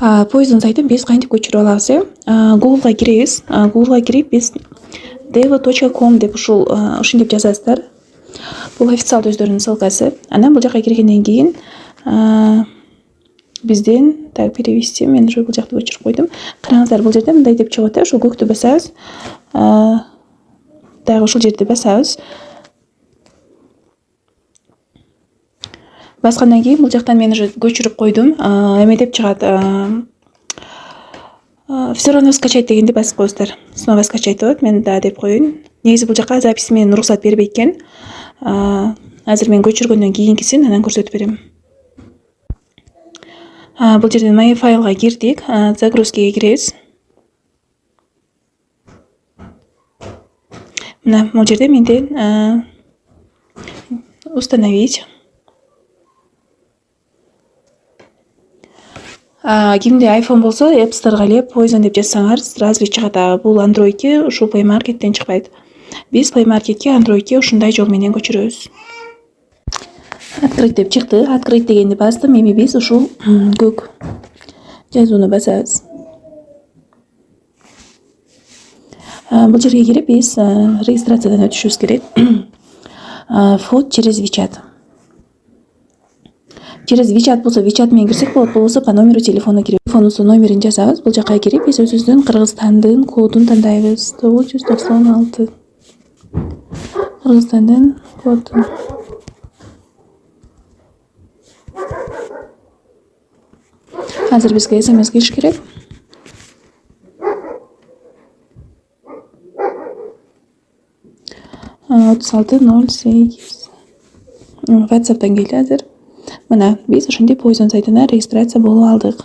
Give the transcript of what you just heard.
Poison сайтын биз кантип көчүрүп алабыз? Google'га киребиз. Google'га кирип биз devo.com деп ушинтип жазасыздар. Бул официалдуу өздөрүнүн ссылкасы. Анан бул жака киргенден кийин бизден так перевести, мен уже бул жакты көчүрүп койдум. Караңыздар, бул жерде мындай деп чыгат, ушул көктү басабыз. Дагы ушул жерди басабыз. Баскандан кийин бул жактан мен уже көчүрүп койдум. Эме деп чыгат. Все равно скачать дегенди басып коесуздар. Снова скачать деп, мен да деп коеюн. Негизи бул жака запись менен уруксат бербейт экен. Азыр мен көчүргөндөн кийинкисин анан көрсөтүп берем. Бул жерден мои файлга кирдик. Загрузкага киребиз. Мына бул жерде менде установить. Кимде iPhone болсо, App Store'га элеп Poison деп жазсаңар, сразу чыгат. Бул Android'ке ушул Play Market'тен чыкпайт. Биз Play Market'ке, Android'ке ушундай жол менен көчүрөбүз. Открыть деп чыкты. Открыть дегенди бастым. Эми биз ушул көк жазууну басабыз. Бул жерге кирип биз регистрациядан өтүшүбүз керек. Вход через WeChat. Через WeChat болсо WeChat менен кирсек болот, болбосо по номеру телефона кирип, телефонубуздун номерин жазабыз. Бул жака кирип биз өзүбүздүн Кыргызстандын кодун тандайбыз. 996. Кыргызстандын коду. Азыр бизге SMS кириш керек. Отуз алты ноль сегиз. WhatsApp'тан келди азыр. Мына биз ошондой Poison сайтына регистрация болуп алдык.